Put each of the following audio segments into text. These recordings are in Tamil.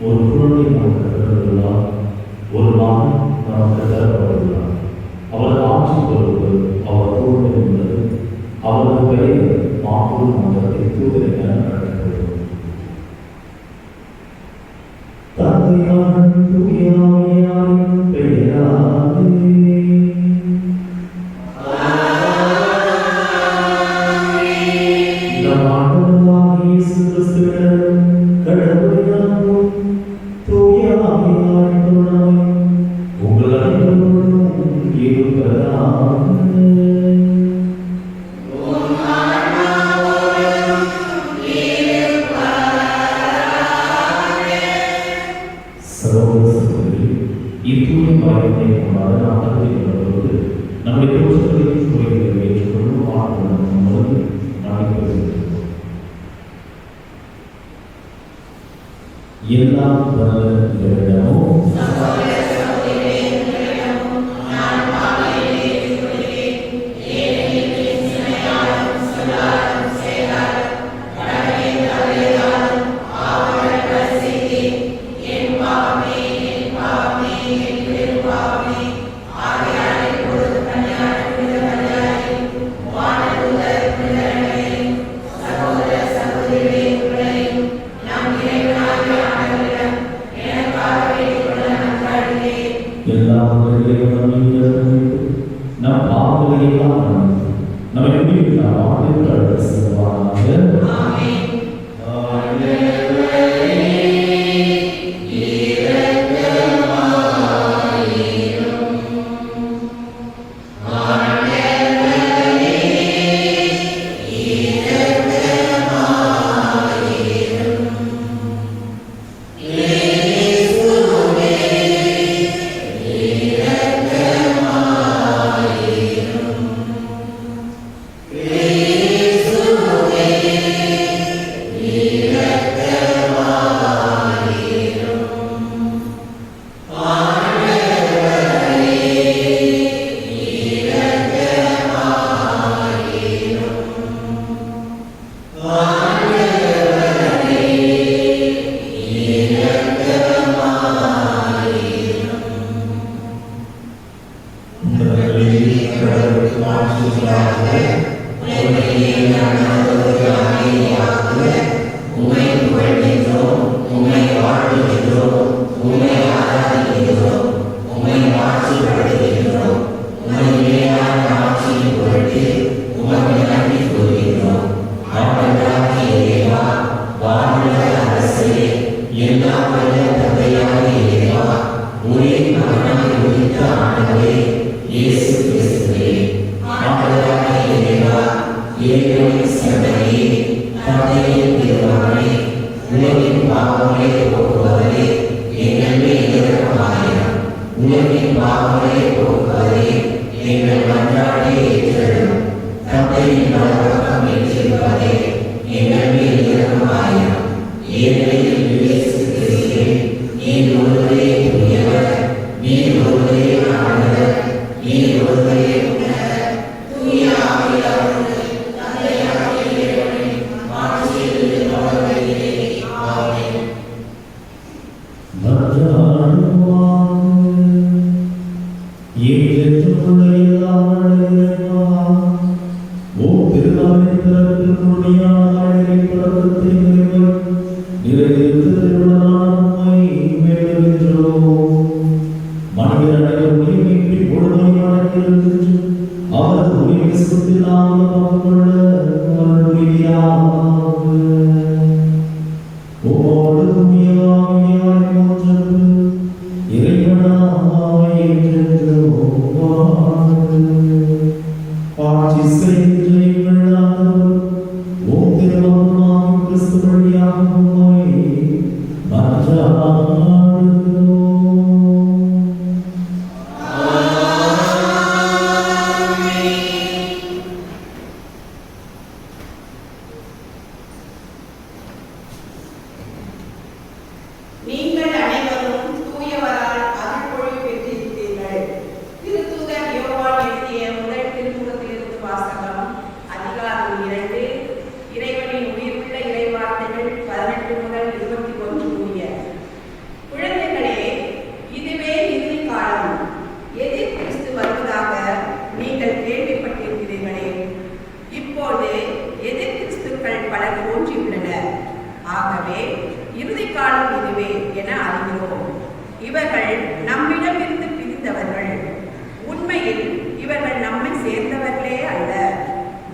ஒரு குழந்தை நமக்கு கற்றுள்ளார், ஒரு மகன் நமக்கு தரப்பட்டுள்ளார். அவர் ஆட்சி பொறுப்பு அவர் தோல்வி உள்ளது. அவரது பெயர் மாபெரும் மன்றத்தை தூதர் என அழைக்கப்படும். தந்தையான் தூய ஆவியாரின் பெயராலே இந்த ஆண்டவராகிய இயேசு கிறிஸ்துவிடம் கடவுளிடம் தூய ஆவியாரின் துணை உங்கள் அனைவரோடும் இருப்பதாக. எல்லாம் நம் பாவங்களை எல்லாம் நம்மை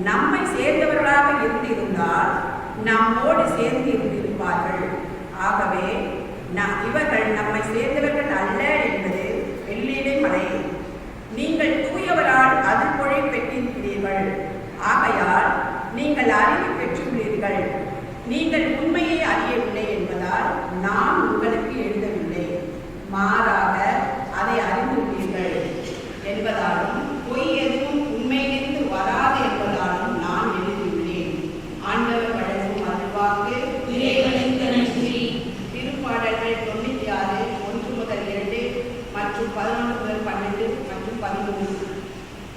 நம்மை சேர்ந்தவர்களாக இருந்திருந்தால் நம்மோடு சேர்ந்து இருந்திருப்பார்கள். ஆகவே இவர்கள் நம்மை சேர்ந்தவர்கள் அல்ல என்பது வெள்ளிடை மலை. நீங்கள் தூயவரால் அருள்மொழி பெற்றிருக்கிறீர்கள். ஆகையால் நீங்கள் அறிவு பெற்றுள்ளீர்கள். நீங்கள் உண்மையை அறியவில்லை என்பதால் நான் உங்களுக்கு எழுதவில்லை, மாறாக அதை அறிந்துள்ளீர்கள் என்பதாலும் பொய் எதுவும் உண்மையிலிருந்து வராது என்பதாலும் நான் எழுதியுள்ளேன். ஆண்டவர் வழங்கும் அருள்வாக்கு. திருப்பாடல்கள் 96 1 முதல் 2 மற்றும் 11 முதல் 12 மற்றும் 13.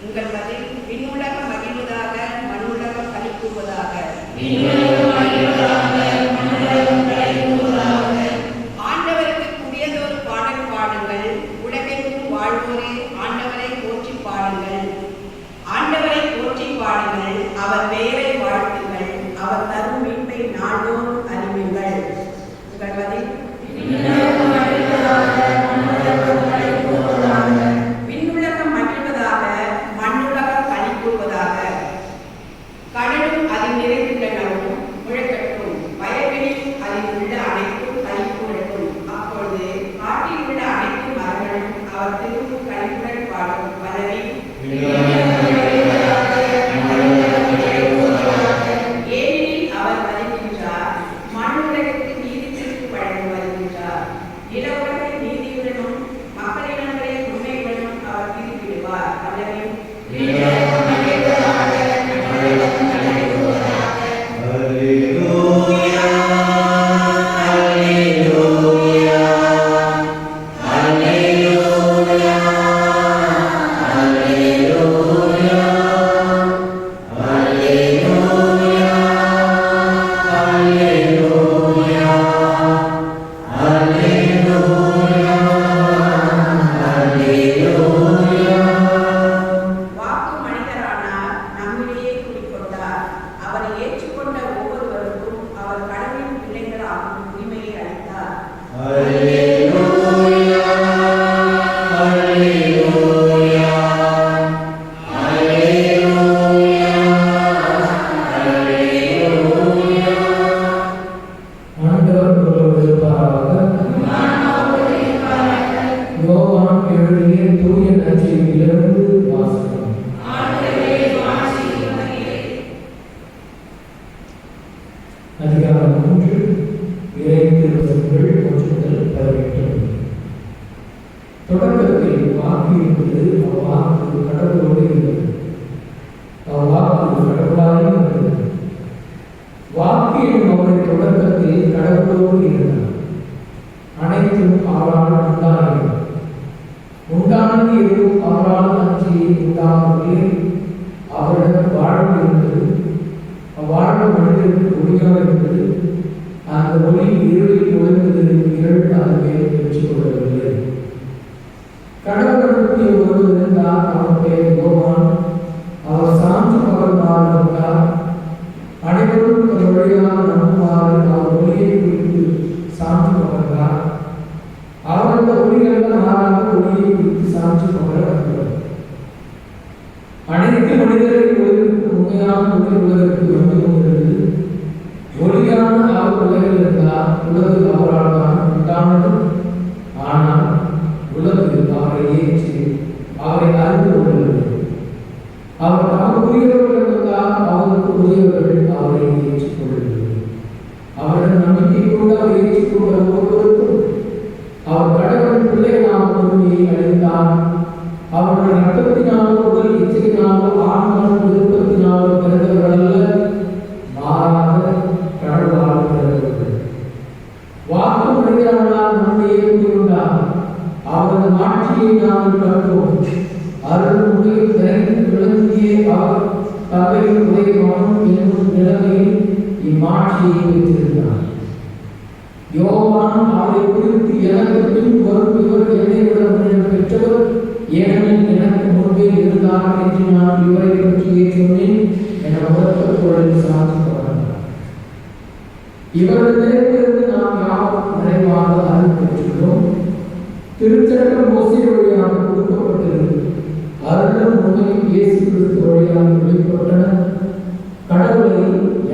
உங்கள் பதில்: விண்ணுலகம் மகிழ்வதாக, மண்ணுலகம் களிகூறுவதாக. ஆண்டவருக்கு புதியதொரு பாடல் பாடுங்கள். உலகெங்கும் வாழ்வோரே, ஆண்டவரை போற்றி பாடுங்கள். ஆண்டவரை போற்றி பாடுங்கள். அவர் பெயரை வாழ்த்துங்கள். அவர் தரும் மீட்பை நாள்தோறும் அறிவீர்கள். உங்கள் பதில்: விண்ணுலகம் மகிழ்வதாக, மண்ணுலகம் களிகூறுவதாக. கடலும் அதில் நிறைந்துள்ளனவும் முழக்கட்டும், வயல்வெளியும் அதில் உள்ள அனைத்தும் களிகூறட்டும். அப்பொழுது காட்டில் உள்ள அனைத்து மரங்களும் அவர் திரும்ப களிப்புடன் பாடும். பலவி ஏனெனில் அவர் வருகின்றார். மண்ணுலகத்து நீதி திருப்பி வழங்க வருகின்றார். நிலவுலகில் நீதியுடனும் மக்களிடங்களில் உண்மையுடனும் அவர் திருப்பிடுவார். பலவி தொடக்கத்தில் வாக்கு என்பது அவ்வாக்கு கடவுளோடு இருந்தது. அவ்வாக்கு கடவுளாக இருந்தது. வாக்கு என்னும் அவருடைய தொடக்கத்தில் கடவுளோடு இருந்தார். அனைத்தும் அவரால் உண்டானது. உண்டானது எதுவும் அவரால் அன்றி உண்டாகவில்லை. அவரிடம் வாழ்வு இருந்தது. அவ்வாழ்வு மனிதருக்கு ஒளியாக இருந்தது. அந்த ஒளி இருளில் நுழைந்தது. இருள் அதன் மேல் வெற்றி கொள்ளவில்லை. கடவுளுக்கு ஒருவர் இருந்தார். அவர் பெயர் யோவான். அவர் சான்று பகர்ந்தார் வந்தார். அனைவரும் ஒரு வழியாக நம்புவார். அவர் ஒளியை குறித்து சான்று பகர்ந்தார். அவரது ஒளிகள் மாறாக ஒளியை குறித்து சான்று பகர வந்தவர். அனைத்து மனிதர்களின் ஒளிக்கு உண்மையான ஒளி உலகிற்கு வந்து கொண்டிருந்தது. ஒளியான அவர் உலகில் இருந்தார். உலகு அவரால் தான் உண்டானது. ஆனால் உலகு அவரை ஏற்றி அவரை அறிந்து கொள்ளவில்லை. அவர் தமக்குரியவர்கள் இருந்தால் அவருக்கு உரியவர்கள் அவரை ஏற்றுக் கொள்ளவில்லை. அவரிடம் நம்பிக்கை கொண்டு அவரை ஏற்றுக்கொள்ள ஒவ்வொருவருக்கும் அவர் கடவுளின் பிள்ளைகளான உரிமையை அளித்தார். அவருடைய ரத்தத்தினாலோ உடல் இச்சையினாலோ ஆன்மாவின் விருப்பத்தினாலோ பிறந்தவர்கள் அல்ல, மாறாக கடவுளால் பிறந்தவர்கள். வாக்கு மனிதரானால் நம்மை ஏற்றுக்கொண்டார். அவரது மாட்சியை நாங்கள் கண்டோம். அருள் முடிவில் நிறைந்து விளங்கிய அவர் தந்தையின் உதயமானம் என்னும் நிலைமையில் இம்மாட்சியை பெற்றிருந்தார். யோவான் அவரை குறித்து எனக்கு பின் வரும் இவர் என்னை விட முன்னர் பெற்றவர், ஏனெனில் எனக்கு முன்பே இருந்தார் என்று நான் இவரை பற்றியே சொன்னேன் என உலக குரலில் சாதிக்கப்பட்டார். இவரது நிலையிலிருந்து நாம் யாவும் நிறைவாக அருள் பெற்றுள்ளோம். திருச்சட்டம் மோசே வழியாக கொடுக்கப்பட்டது. அருளும் உண்மையும் இயேசு கிறிஸ்து வழியாக வெளிப்பட்டன. கடவுளை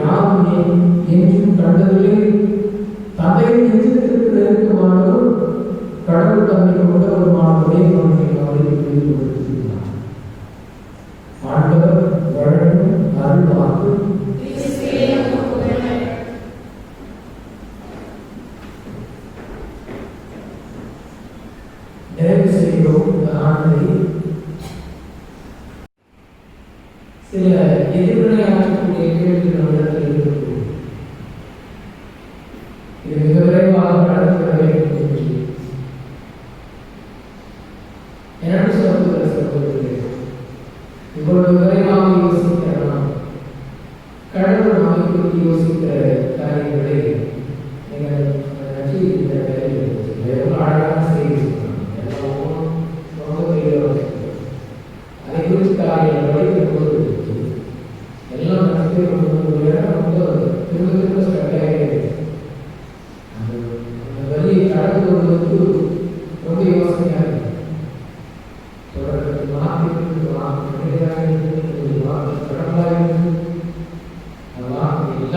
யாருமே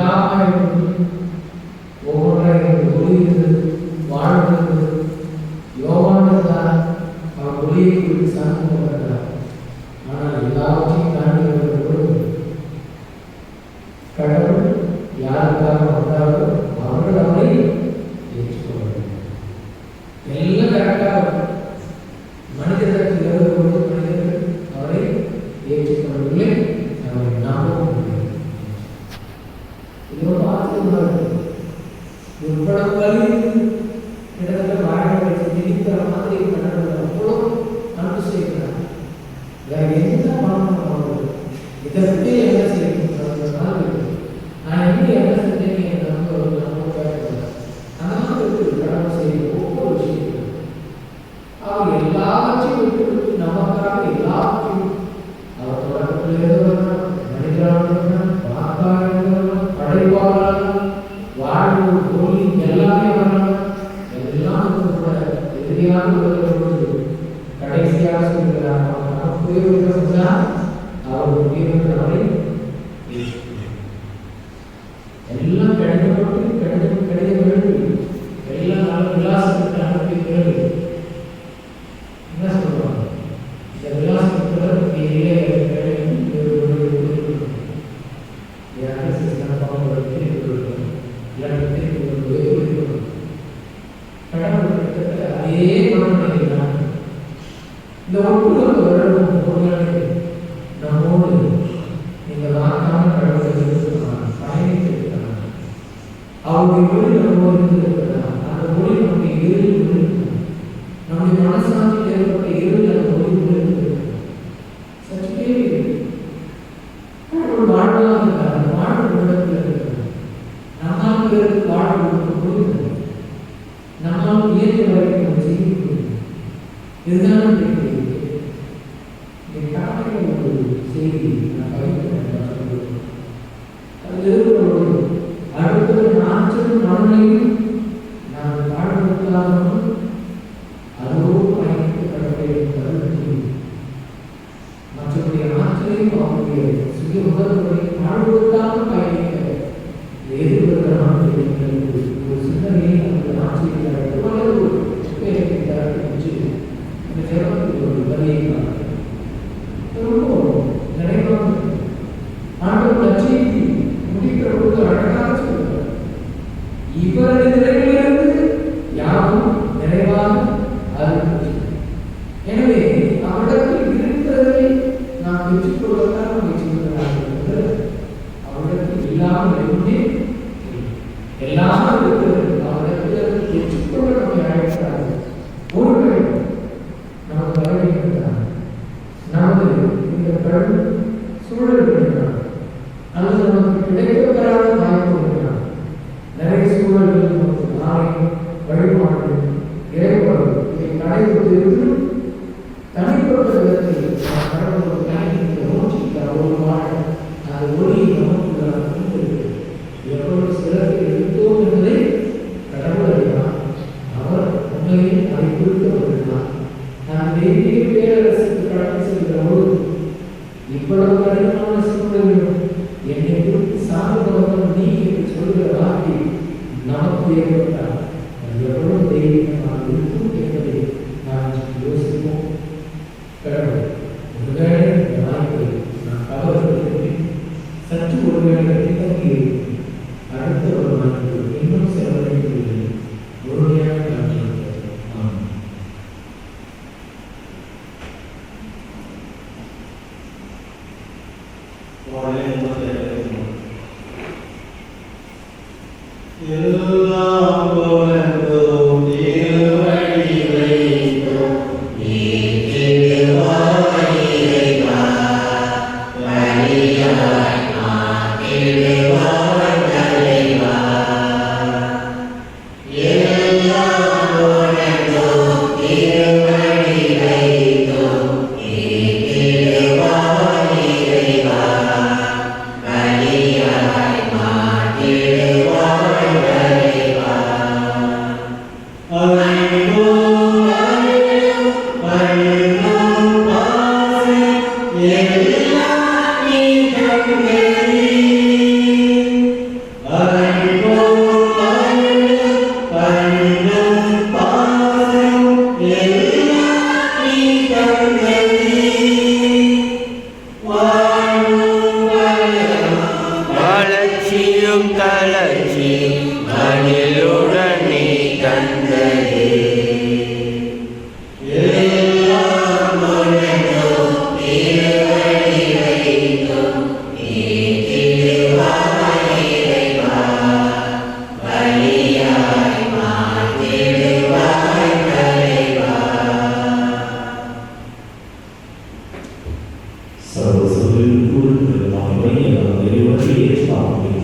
எல்லாமே ஒவ்வொன்றாக ஒளியுது வாழ்ந்தது. யோவானதான் அவர் ஒளியை குறித்து சார்ந்து கொண்டார். ஆனால் எல்லாவற்றையும் தாண்டி கடவுள் யாருக்காக வந்தாரோ அவர்கள் அவரை ஏற்றுக்கொள்வார்கள். எல்லாம் கரெக்டாக மனிதர்களுக்கு எழுதும்போது மனிதர்கள் அவரை ஏற்றுக்கொள்ளவில்லை, அவரை நம்பவும் இல்லை. இது ஒரு வார்த்தை இவ்வளவு வலி இடத்துல வாழ வச்சு திணிக்கிற மாதிரி கடவுள் அவ்வளோ அன்பு செய்கிறார். வேற எந்த மாற்றம் இதை விட்டு என்ன செய்யணும்? நான் எப்படி என்ன செஞ்சேன் அந்த மாதிரி கடவுள் செய்ய ஒவ்வொரு விஷயத்தையும் அவர் எல்லாவற்றையும் விட்டு விட்டு நமக்காக எல்லாவற்றையும் அவர் தொடக்கத்தில் இருந்தவர்கள் மனிதராக வாக்காளர்கள் படைப்பாளர்கள் வாழ்வு ஒளி எல்லாமே வரலாம். எல்லாம் கூட எதிரியாக வருகிறது. கடைசியாக சொல்கிறார் அவர் அவரை எல்லாம் கடிதப்பட்டு கடிதம் எல்லாம் நல்ல விலாசத்துக்கு அனுப்பி என்ன சொல்றாங்க? இந்த விலாசத்துல அதே மனநிலைதான் இந்த ஒட்டுமொத்த வருடம் நம்மோடு இந்த வாக்கான கடவுளை பயணித்திருக்கிறார். அவருடைய மொழி நம்மோடு இருந்திருக்கிறார். அந்த மொழி நம்முடைய இருள் இருக்கிறார். நம்முடைய மனசாட்சியில் ஏற்பட்ட இருள் அந்த மொழி இருக்கிறார். சற்று கேள்வி, கடவுள் வாழ்வாக இருக்கிறார், வாழ்வு உள்ளத்தில் இருக்கிறார். நம்மால் பேருக்கு வாழ்வு கொடுக்கிறது, நம்மால் இயற்கை வரைக்கும் செய்ய இதுதான் செய்தி நான் பகிர்ந்து அதில் இருக்கிறோம். அடுத்தது நாற்றும் மனநிலையும் நான் வாழ்வதற்காகவும் அதோடு பயணித்து கடவுளை மற்றவருடைய ஆற்றலையும் அவருடைய சுய உணர்வுகளையும் வாழ்வதற்காக பயணிக்க எதிர்வதற்கான ஒரு சிந்தனையை அந்த ஆட்சியை இந்த ஜெபத்தில் ஒரு வழியை ரொம்ப நிறைவாக ஆண்டவர் லட்சியத்தை முடிக்கிற பொழுது அழகாக சொல்கிறார். இவரது நிறைவிலிருந்து யாரும் நிறைவாக அறிவிச்சு. எனவே அவரிடத்தில் இருக்கிறதை நாம் பெற்றுக்கொள்வதற்காக முயற்சிக்கிறார்கள். அவரிடத்தில் இல்லாமல் எதுவுமே எல்லாம் இருக்கிறது. அவரிடத்தில் பெற்றுக்கொள்ள நம்மை அழைக்கிறார்கள். ஒருவேளை நமக்கு வரவேற்கிறார், நமது இந்த கடவுள் சூழல் இருக்கிறார், அல்லது நமக்கு கிடைக்கப்பெறாத வாய்ப்பு இருக்கிறார். நிறைய சூழல்கள் நமக்கு நாளை வழிபாடு இறைப்பாடு இதை நடைபெற்று தனிப்பட்ட விதத்தில் கடவுள் பயணிக்க நோக்கிக்க ஒரு வாழ அது ஒளி நமக்கு எவ்வளவு சிறப்பு எடுத்தோம் என்பதை கடவுள் அறிவார். அவர் உண்மையில் அதை குறித்து வருகிறார். நான் தெய்வீக பேரரசுக்கு கடந்து செல்கிற பொழுது இவ்வளவு கடினமான சூழலிலும் என்னை குறித்து சார்ந்தவர்கள் நீ என்று சொல்கிற வார்த்தை நமக்கு ஏற்பட்டால் அது எவ்வளவு தெய்வீகமாக இருக்கும் என்பதை நாம் யோசிப்போம். கடவுள் ஒருவேளை இந்த வாய்ப்பை நான் தவறுபடுத்தி சற்று ஒருவேளை பின்தங்கி அடுத்த ஒரு வாய்ப்பு இன்னும் செலவழிக்கவில்லை. முழுமையாக காட்சி எல்லாம் போலவும் திருவடி வைத்தோம் நீ திருவாய் இறைவா வழியாய் நான் திருவாய் தலைவா எல்லாம் போலவும் திருவடி வைத்தோம் நீ திருவாய் இறைவா வழியாய் நான் திருவாய் தலைவா வளர்ச்சி மகிழுடன் நீ தந்தது எல்லாம் உனதும் திருவடி வைத்தும் நீக்கிடுவாய் இறைவா பலியாய் மாற்றிடுவாய் தலைவா சர்வசபையில் கூறுகிற நாம் இறைவன் இறைவனை ஏற்றாமல்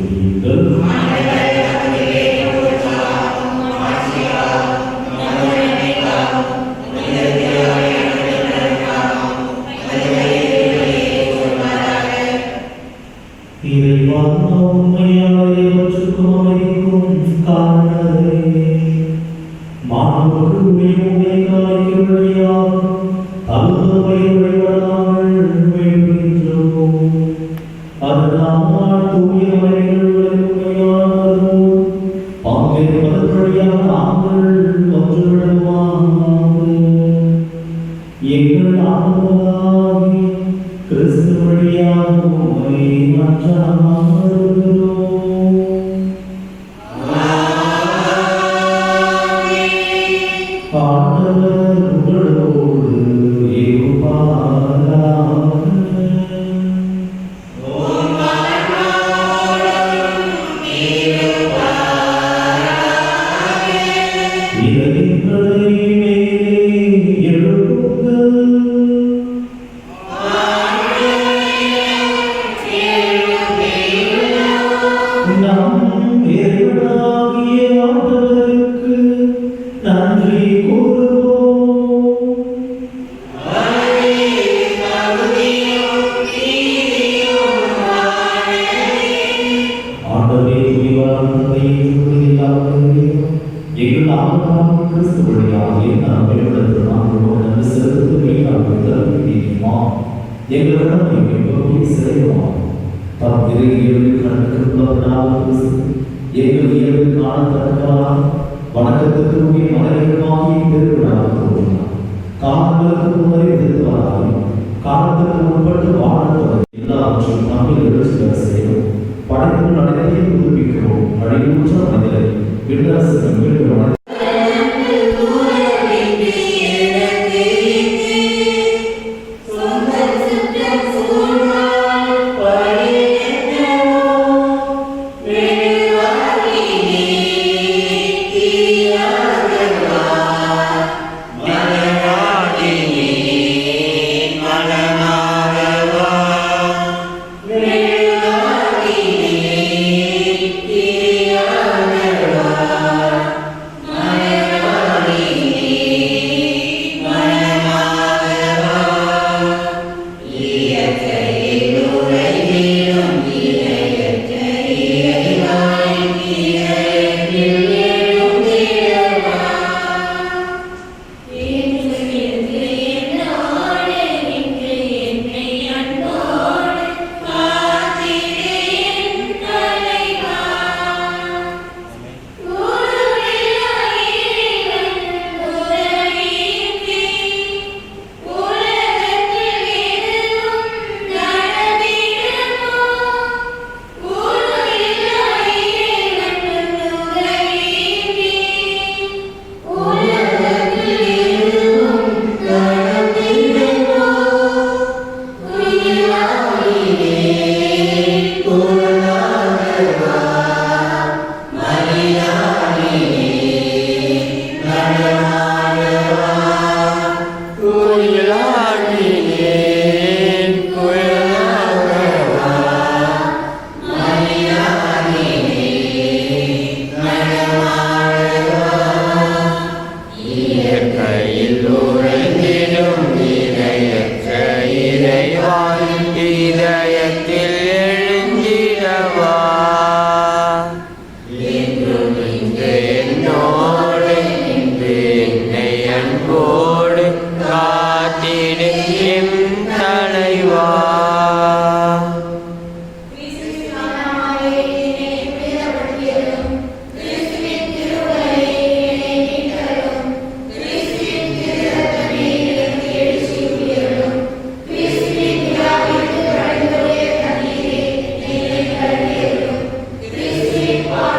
எங்கள் ஆண்டவராகிய கிறிஸ்து வழியாக உம்மை மன்றாடுகிறோம். ஆண்டவர் உங்களோடு இருப்பாராக. இதயங்களை மேலே எழுப்புங்கள். நம் இறைவனாகிய ஆண்டவருக்கு நன்றி கூறுவோம். ஆண்டவரே துணிவார்ந்ததை எங்கள் ஆண்டவராகிய கிறிஸ்து வழியாக நாம் வெளிப்படுத்த நாங்கள் நன்றி செலுத்துவதை நாங்கள் தருகிறோமா. எங்கள் கடமை மிகவும் சிறைவாகும். தம் இறையியல் கணக்குள்ளவராக எங்கள் இயல்பு காணத்தக்கவராக வணக்கத்திற்குரிய மலையமாகிய பெருவிழாக தோன்றினார். காலங்களுக்கு முன்னரே விடுத்தவராகி காலத்திற்கு உட்பட்டு வாழ்ந்தவர் எல்லாவற்றையும் தமிழ் எழுச்சிய செய்கிறோம். படைப்பு நடத்தையை புதுப்பிக்கிறோம். அழிவுற்ற மனிதரை விண்ணரசு மீண்டும் Wow.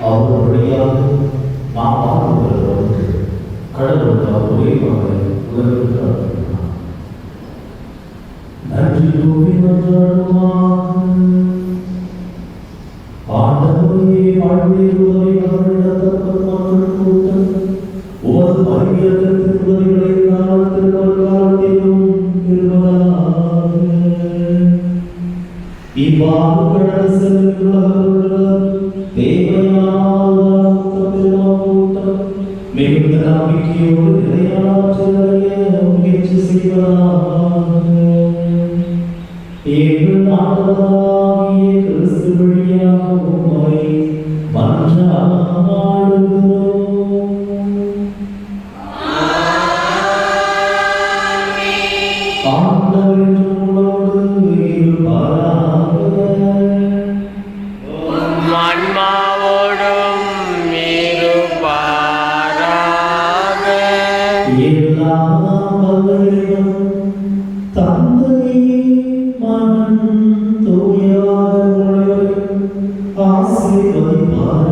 அவர் வழியாக நாம் வாழ்ந்து கடவுள் அவர் ஒரே மகனை உலகிற்கு அனுப்பினார். நன்றி கூறி மன்றாடுவோமாக. ஆண்டவரே, வாழ்வில் உதவி அவர்களிடத்தக்க மக்கள் கூட்டம் உமது அறிவியல் உதவிகளை காலத்தில் காலத்திலும் இருப்பதாக. இவ்வாறு கடல் செல்லுள்ளவர்கள் தேவையான கூட்டம் மிகுந்த நம்பிக்கையோடு நிலையாற்றலைய முயற்சி செய்வதாக. எங்கள் ஆண்டவராகிய கிறிஸ்து வழியாக உம்மை மன்றாடுகிறோம். ஆண்டவர் உங்களோடு இருப்பாராக. ஆன்மாவோடும் இருப்பாராக. எல்லாம் வல்லவரும் தந்தை மகன் தூயவரும் ஆசீர்வதிப்பாராக.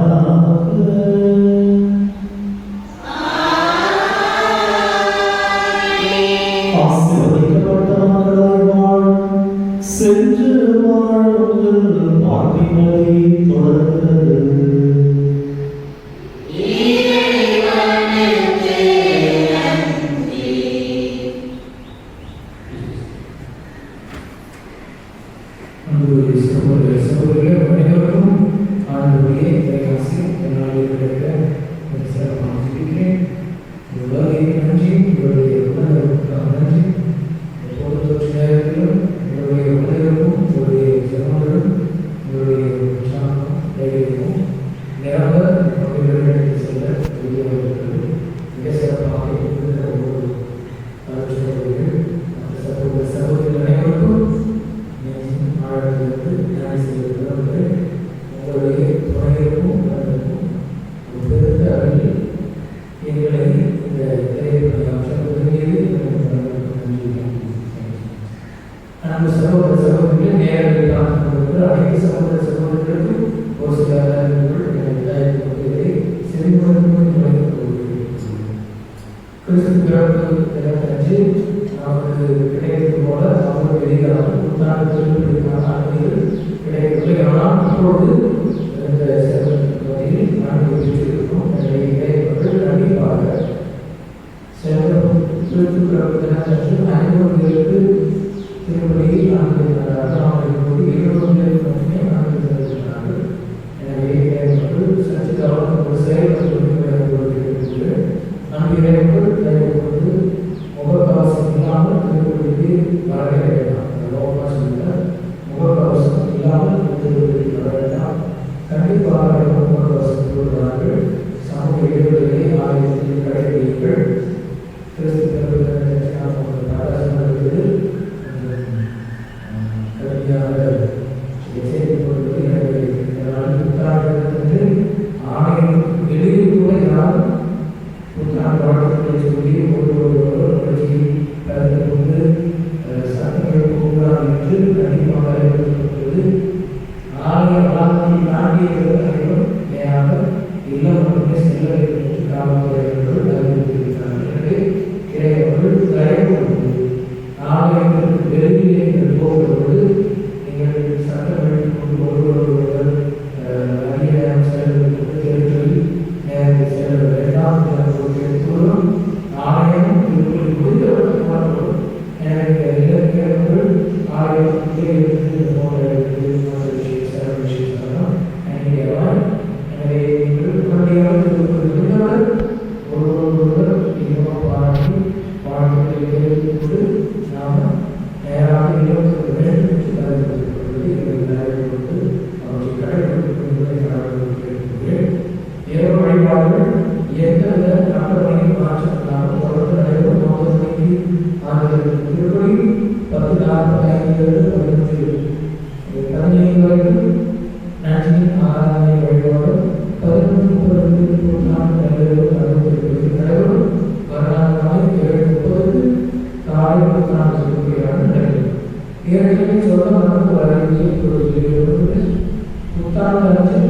ஆசீர்வதிக்கப்பட்ட மக்களாய் வாழும் சென்று வாழுங்கள் வாழ்வினை தொடர்கிறது. புத்தாண்டு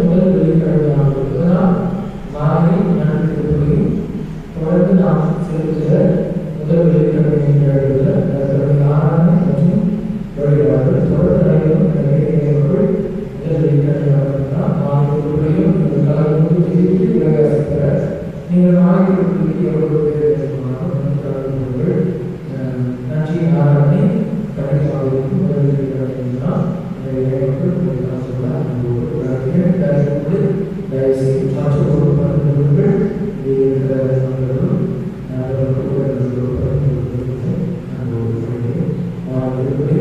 முதல் வெளிக்கிழமை ஆணையர்களுக்கு எவ்வளவு பேர் சொன்னார்கள் நன்றி நாராயணி கண்டிப்பாக முதலில் என்றால் தயவுசெய்து மற்ற ஒரு பரிந்துரைகள் எப்படி